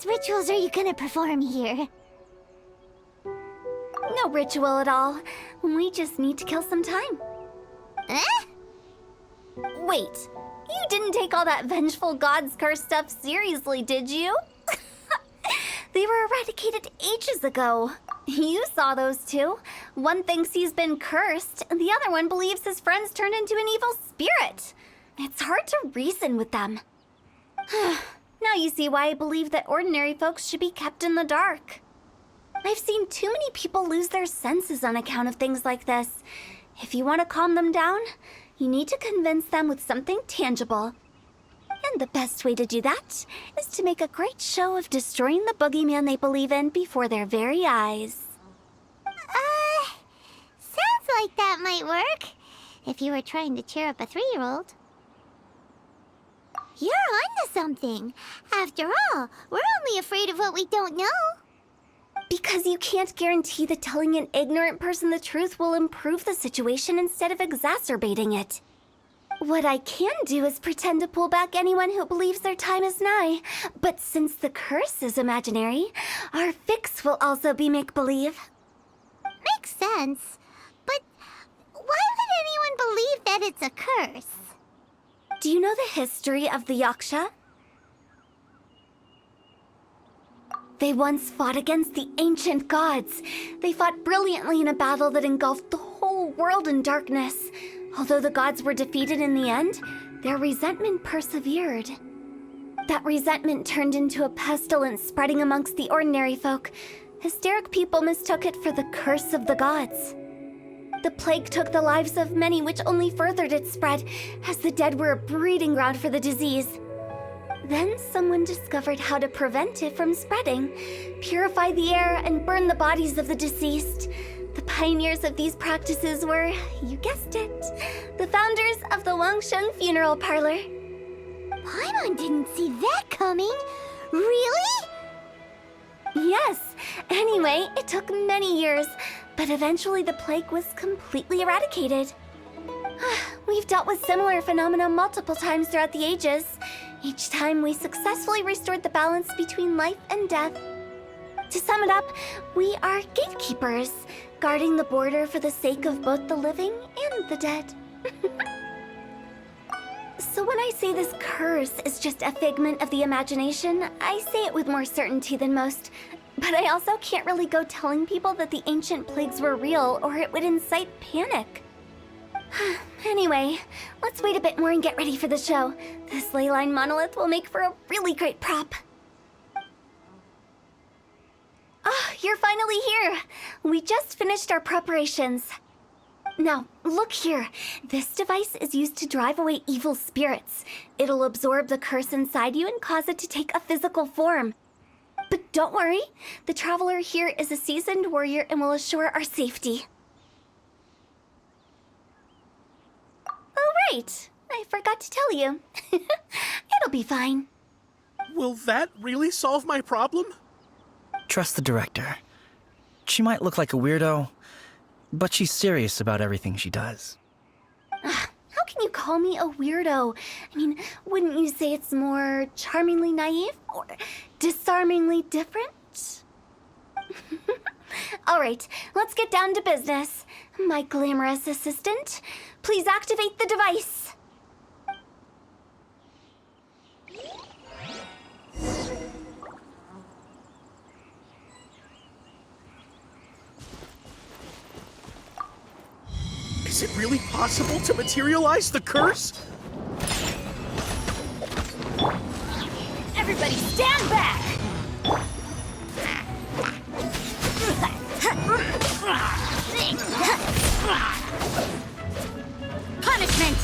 Rituals are you gonna perform here? No ritual at all. We just need to kill some time. Eh? Wait, you didn't take all that vengeful God's curse stuff seriously, did you? They were eradicated ages ago. You saw those two. One thinks he's been cursed, and the other one believes his friends turned into an evil spirit. It's hard to reason with them. Now you see why I believe that ordinary folks should be kept in the dark. I've seen too many people lose their senses on account of things like this. If you want to calm them down, you need to convince them with something tangible. And the best way to do that is to make a great show of destroying the boogeyman they believe in before their very eyes. Sounds like that might work. If you were trying to cheer up a 3-year-old. You're onto something. After all, we're only afraid of what we don't know. Because you can't guarantee that telling an ignorant person the truth will improve the situation instead of exacerbating it. What I can do is pretend to pull back anyone who believes their time is nigh. But since the curse is imaginary, our fix will also be make-believe. Makes sense. But why would anyone believe that it's a curse? Do you know the history of the Yaksha? They once fought against the ancient gods. They fought brilliantly in a battle that engulfed the whole world in darkness. Although the gods were defeated in the end, their resentment persevered. That resentment turned into a pestilence spreading amongst the ordinary folk. Hysteric people mistook it for the curse of the gods. The plague took the lives of many, which only furthered its spread, as the dead were a breeding ground for the disease. Then someone discovered how to prevent it from spreading, purify the air, and burn the bodies of the deceased. The pioneers of these practices were, you guessed it, the founders of the Wangsheng Funeral Parlor. Paimon didn't see that coming. Really? Yes. Anyway, it took many years, but eventually the plague was completely eradicated. We've dealt with similar phenomena multiple times throughout the ages. Each time we successfully restored the balance between life and death. To sum it up, we are gatekeepers, guarding the border for the sake of both the living and the dead. So when I say this curse is just a figment of the imagination, I say it with more certainty than most. But I also can't really go telling people that the ancient plagues were real, or it would incite panic. Anyway, let's wait a bit more and get ready for the show. This leyline monolith will make for a really great prop. Ah, you're finally here! We just finished our preparations. Now, look here. This device is used to drive away evil spirits. It'll absorb the curse inside you and cause it to take a physical form. But don't worry, the traveler here is a seasoned warrior and will assure our safety. Oh, right. I forgot to tell you. It'll be fine. Will that really solve my problem? Trust the director. She might look like a weirdo, but she's serious about everything she does. How can you call me a weirdo? I mean, wouldn't you say it's more charmingly naive or disarmingly different? All right, let's get down to business. My glamorous assistant, please activate the device. Is it really possible to materialize the curse? Everybody stand back! Punishment!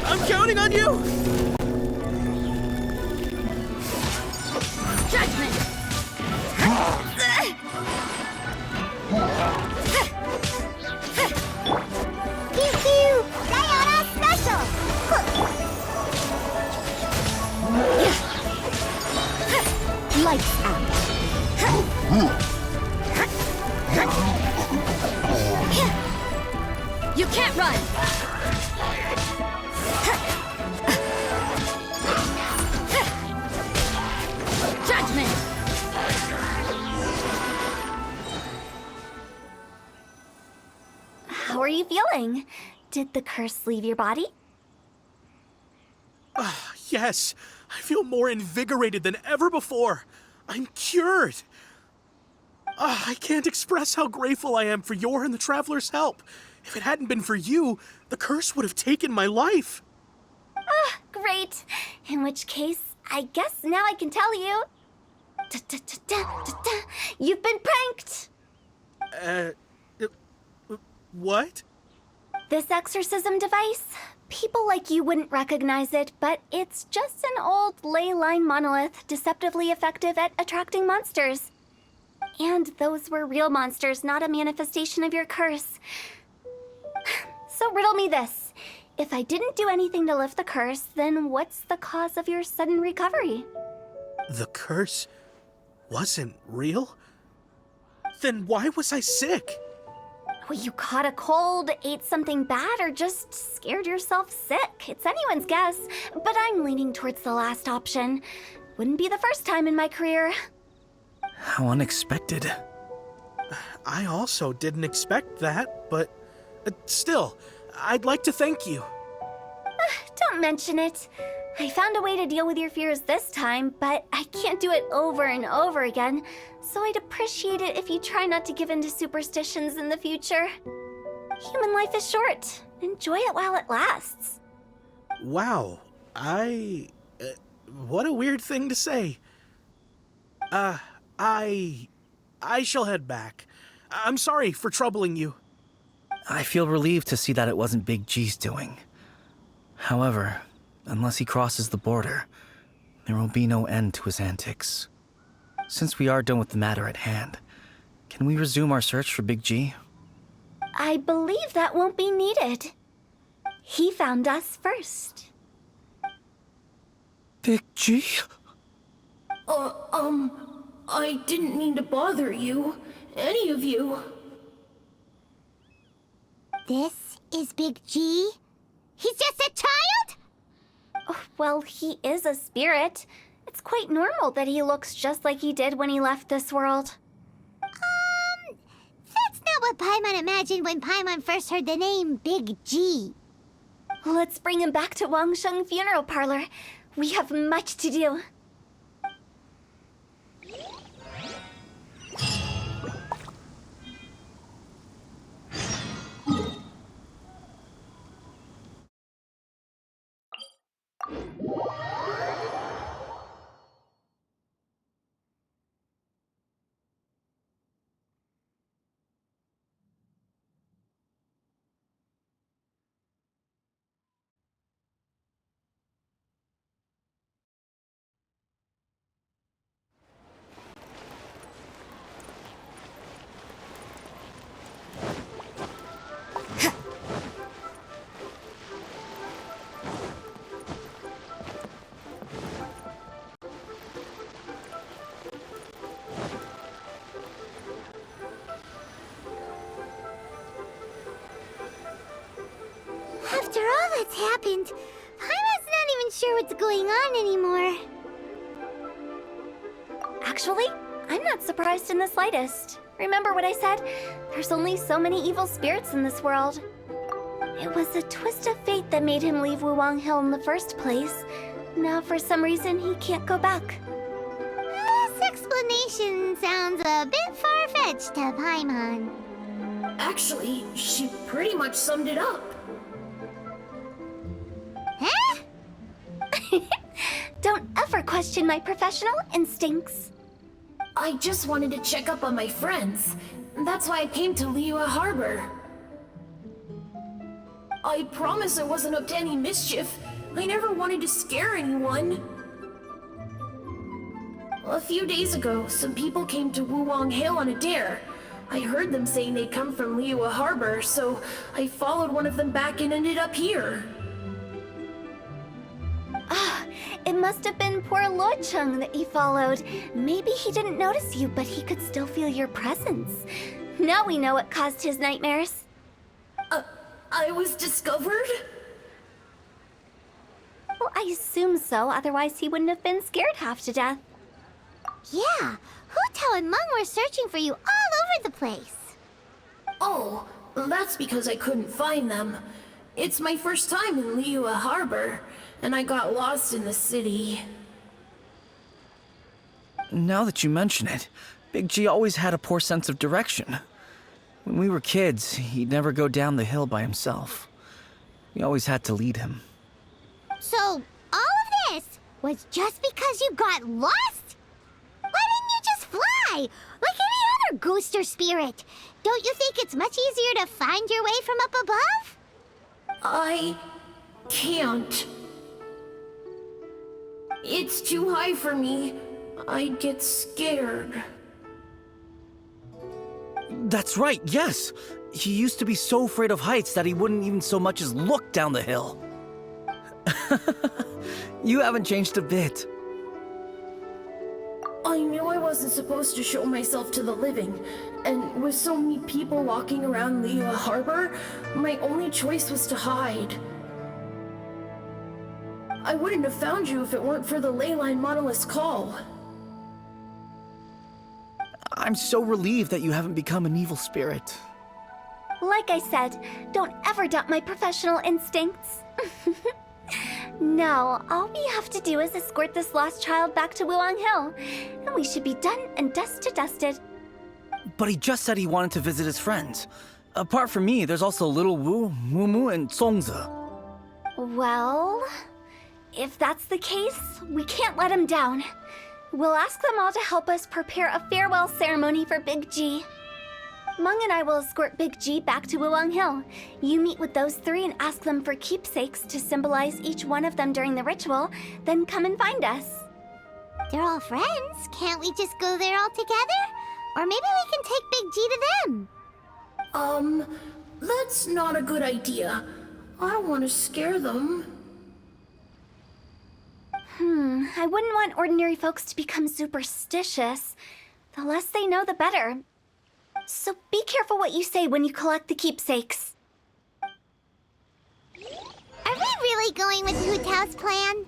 I'm counting on you! Lights out. You can't run! Judgment! How are you feeling? Did the curse leave your body? Yes, I feel more invigorated than ever before. I'm cured. I can't express how grateful I am for your and the Traveler's help. If it hadn't been for you, the curse would have taken my life. Great. In which case, I guess now I can tell you. Da-da-da-da-da-da. You've been pranked! What? This exorcism device, people like you wouldn't recognize it, but it's just an old ley line monolith deceptively effective at attracting monsters. And those were real monsters, not a manifestation of your curse. So riddle me this. If I didn't do anything to lift the curse, then what's the cause of your sudden recovery? The curse wasn't real? Then why was I sick? Well, you caught a cold, ate something bad, or just scared yourself sick. It's anyone's guess, but I'm leaning towards the last option. Wouldn't be the first time in my career. How unexpected. I also didn't expect that, but still, I'd like to thank you. Don't mention it. I found a way to deal with your fears this time, but I can't do it over and over again, so I'd appreciate it if you try not to give in to superstitions in the future. Human life is short. Enjoy it while it lasts. Wow, what a weird thing to say. I shall head back. I'm sorry for troubling you. I feel relieved to see that it wasn't Big G's doing. However, unless he crosses the border, there will be no end to his antics. Since we are done with the matter at hand, can we resume our search for Big G? I believe that won't be needed. He found us first. Big G? I didn't mean to bother you. Any of you. This is Big G? He's just a child? Oh, well, he is a spirit. It's quite normal that he looks just like he did when he left this world. That's not what Paimon imagined when Paimon first heard the name Big G. Let's bring him back to Wangsheng Funeral Parlor. We have much to do. After all that's happened, Paimon's not even sure what's going on anymore. Actually, I'm not surprised in the slightest. Remember what I said? There's only so many evil spirits in this world. It was a twist of fate that made him leave Wuwang Hill in the first place. Now, for some reason, he can't go back. This explanation sounds a bit far-fetched to Paimon. Actually, she pretty much summed it up. Huh? Don't ever question my professional instincts. I just wanted to check up on my friends. That's why I came to Liyue Harbor. I promise I wasn't up to any mischief. I never wanted to scare anyone. A few days ago, some people came to Wuwang Hill on a dare. I heard them saying they'd come from Liyue Harbor, so I followed one of them back and ended up here. It must have been poor Luocheng that you followed. Maybe he didn't notice you, but he could still feel your presence. Now we know what caused his nightmares. I was discovered? Well, I assume so, otherwise he wouldn't have been scared half to death. Yeah, Hu Tao and Meng were searching for you all over the place. Oh, that's because I couldn't find them. It's my first time in Liyue Harbor, and I got lost in the city. Now that you mention it, Big G always had a poor sense of direction. When we were kids, he'd never go down the hill by himself. We always had to lead him. So, all of this was just because you got lost? Why didn't you just fly? Like any other ghost or spirit? Don't you think it's much easier to find your way from up above? I can't. It's too high for me. I'd get scared. That's right, yes! He used to be so afraid of heights that he wouldn't even so much as look down the hill. You haven't changed a bit. I knew I wasn't supposed to show myself to the living, and with so many people walking around Liyue Harbor, my only choice was to hide. I wouldn't have found you if it weren't for the Leyline Monolith's call. I'm so relieved that you haven't become an evil spirit. Like I said, don't ever doubt my professional instincts. Now, all we have to do is escort this lost child back to Wuang Hill, and we should be done and dust to dusted. But he just said he wanted to visit his friends. Apart from me, there's also Little Wu, Mumu, and Songze. Well, if that's the case, we can't let him down. We'll ask them all to help us prepare a farewell ceremony for Big G. Meng and I will escort Big G back to Wuang Hill. You meet with those three and ask them for keepsakes to symbolize each one of them during the ritual, then come and find us. They're all friends. Can't we just go there all together? Or maybe we can take Big G to them. That's not a good idea. I don't want to scare them. I wouldn't want ordinary folks to become superstitious. The less they know, the better. So be careful what you say when you collect the keepsakes. Are we really going with Hu Tao's plan?